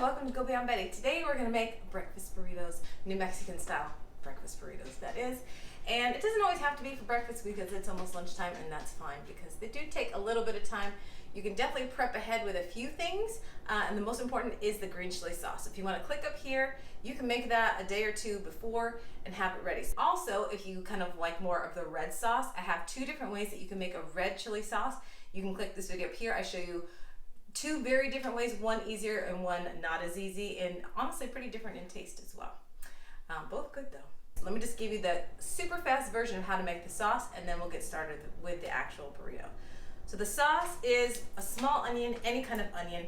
and welcome to Go Beyond Betty. Today we're going to make breakfast burritos, New Mexican style breakfast burritos that is. And it doesn't always have to be for breakfast because it's almost lunchtime, and that's fine because they do take a little bit of time. You can definitely prep ahead with a few things, and the most important is the green chili sauce. If you want to click up here, you can make that a day or two before and have it ready. Also, if you kind of like more of the red sauce, I have two different ways that you can make a red chili sauce. You can click this video up here. I show you two very different ways, one easier and one not as easy, and honestly pretty different in taste as well. Both good though. Let me just give you the super fast version of how to make the sauce, and then we'll get started with the actual burrito. So the sauce is a small onion, any kind of onion,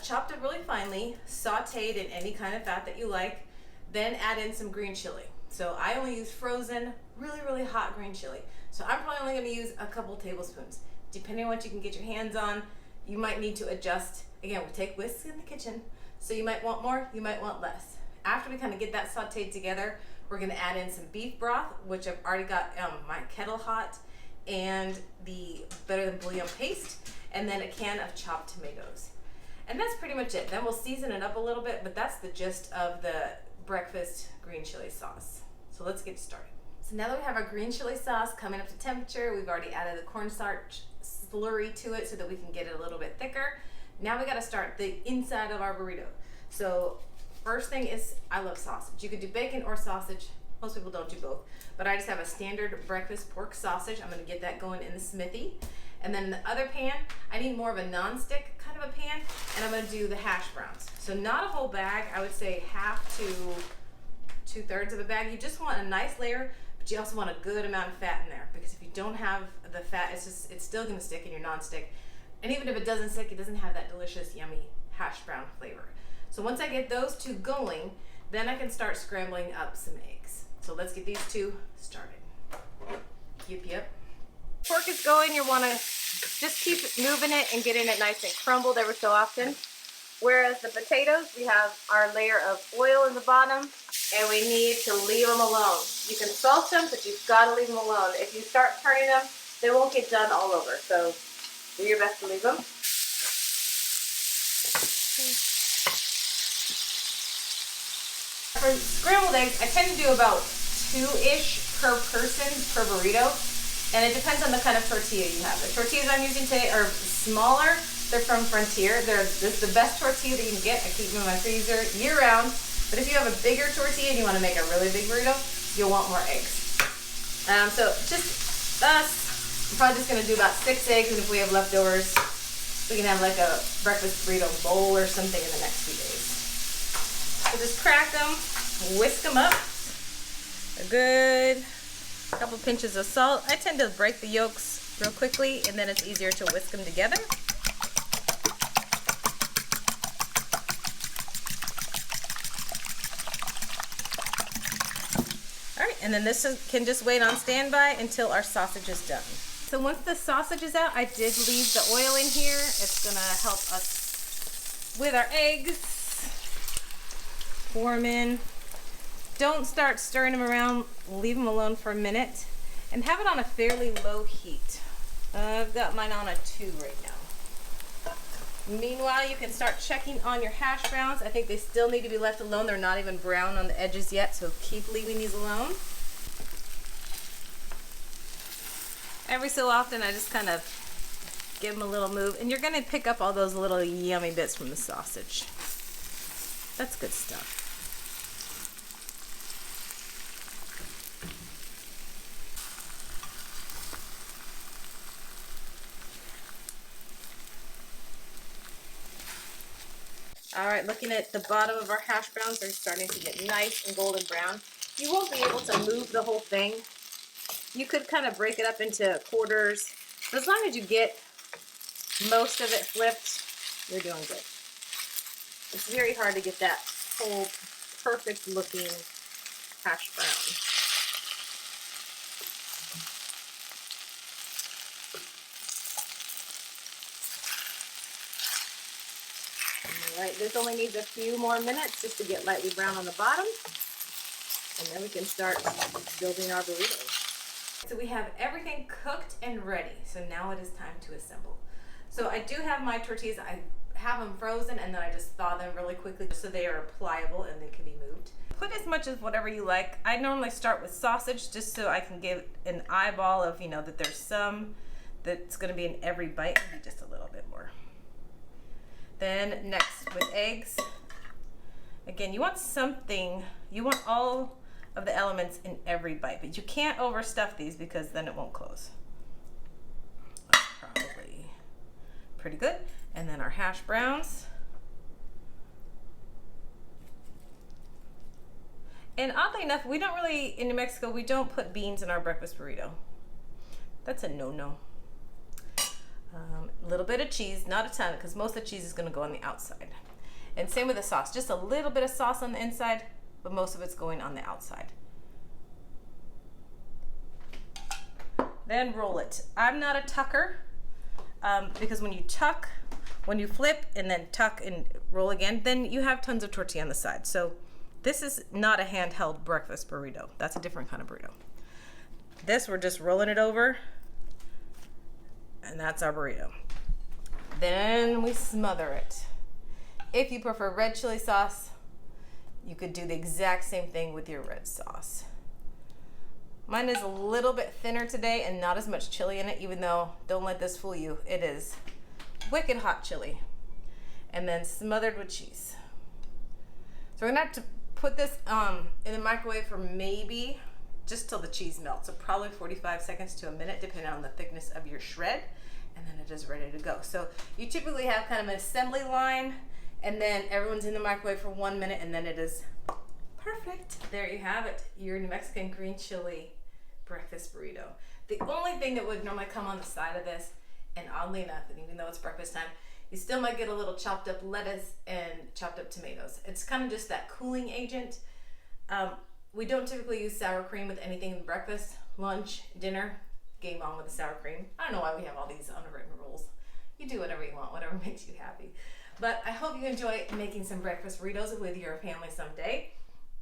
chopped up really finely, sauteed in any kind of fat that you like, then add in some green chili. So I only use frozen, really hot green chili. So I'm probably only going to use a couple tablespoons. Depending on what you can get your hands on, you might need to adjust. Again, we take whisks in the kitchen, so you might want more, you might want less. After we kind of get that sauteed together, we're going to add in some beef broth, which I've already got my kettle hot, and the Better Than Bouillon paste, and then a can of chopped tomatoes. And that's pretty much it. Then we'll season it up a little bit, but that's the gist of the breakfast green chili sauce. So let's get started. So now that we have our green chili sauce coming up to temperature, we've already added the cornstarch slurry to it so that we can get it a little bit thicker. Now we got to start the inside of our burrito. So first thing is, I love sausage. You could do bacon or sausage. Most people don't do both, but I just have a standard breakfast pork sausage. I'm going to get that going in the smithy. And then in the other pan, I need more of a non-stick kind of a pan, and I'm going to do the hash browns. So not a whole bag, I would say half to 2/3 of a bag. You just want a nice layer, but you also want a good amount of fat in there, because if you don't have the fat, it's still going to stick in your non-stick. And even if it doesn't stick, it doesn't have that delicious, yummy hash brown flavor. So once I get those two going, then I can start scrambling up some eggs. So let's get these two started. Yep. Pork is going, you want to just keep moving it and getting it nice and crumbled every so often. Whereas the potatoes, we have our layer of oil in the bottom, and we need to leave them alone. You can salt them, but you've got to leave them alone. If you start turning them, they won't get done all over. So do your best to leave them. For scrambled eggs, I tend to do about 2-ish per person per burrito, and it depends on the kind of tortilla you have. The tortillas I'm using today are smaller. They're from Frontier. This is the best tortilla that you can get. I keep them in my freezer year round. But if you have a bigger tortilla and you want to make a really big burrito, you'll want more eggs. So just us, I'm probably just going to do about 6 eggs, and if we have leftovers, we can have like a breakfast burrito bowl or something in the next few days. So just crack them, whisk them up, a good couple pinches of salt. I tend to break the yolks real quickly, and then it's easier to whisk them together. Alright, and then this can just wait on standby until our sausage is done. So once the sausage is out, I did leave the oil in here. It's going to help us with our eggs. Pour them in. Don't start stirring them around. Leave them alone for a minute. And have it on a fairly low heat. I've got mine on a 2 right now. Meanwhile, you can start checking on your hash browns. I think they still need to be left alone. They're not even brown on the edges yet, so keep leaving these alone. Every so often, I just kind of give them a little move, and you're going to pick up all those little yummy bits from the sausage. That's good stuff. Alright, looking at the bottom of our hash browns, they're starting to get nice and golden brown. You won't be able to move the whole thing. You could kind of break it up into quarters, but as long as you get most of it flipped, you're doing good. It's very hard to get that whole perfect looking hash brown. Alright, this only needs a few more minutes just to get lightly brown on the bottom, and then we can start building our burrito. So we have everything cooked and ready, so now it is time to assemble. So I do have my tortillas. have them frozen and then I just thaw them really quickly so they are pliable and they can be moved. Put as much as whatever you like. I normally start with sausage just so I can give an eyeball of, you know, that there's some that's going to be in every bite, maybe just a little bit more. Then next with eggs. Again, you want all of the elements in every bite, but you can't overstuff these because then it won't close. That's probably pretty good. And then our hash browns. And oddly enough, we don't really, in New Mexico, we don't put beans in our breakfast burrito. That's a no-no. A little bit of cheese, not a ton, because most of the cheese is going to go on the outside. And same with the sauce, just a little bit of sauce on the inside, but most of it's going on the outside. Then roll it. I'm not a tucker, because when you flip and then tuck and roll again, then you have tons of tortilla on the side. So this is not a handheld breakfast burrito. That's a different kind of burrito. This, we're just rolling it over, and that's our burrito. Then we smother it. If you prefer red chili sauce, you could do the exact same thing with your red sauce. Mine is a little bit thinner today and not as much chili in it, even though, don't let this fool you, it is wicked hot chili. And then smothered with cheese. So we're gonna have to put this in the microwave for maybe just till the cheese melts. So probably 45 seconds to a minute, depending on the thickness of your shred. And then it is ready to go. So you typically have kind of an assembly line, and then everyone's in the microwave for 1 minute, and then it is perfect. There you have it, your New Mexican green chili breakfast burrito. The only thing that would normally come on the side of this, and oddly enough, and even though it's breakfast time, you still might get a little chopped up lettuce and chopped up tomatoes. It's kind of just that cooling agent. We don't typically use sour cream with anything in breakfast, lunch, dinner. Game on with the sour cream. I don't know why we have all these unwritten rules. You do whatever you want, whatever makes you happy. But I hope you enjoy making some breakfast burritos with your family someday.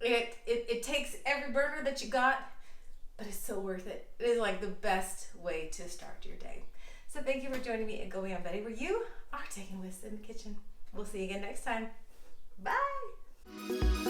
It takes every burger that you got, but it's so worth it. It is like the best way to start your day. So thank you for joining me at Go Beyond Betty, where you are taking lists in the kitchen. We'll see you again next time. Bye.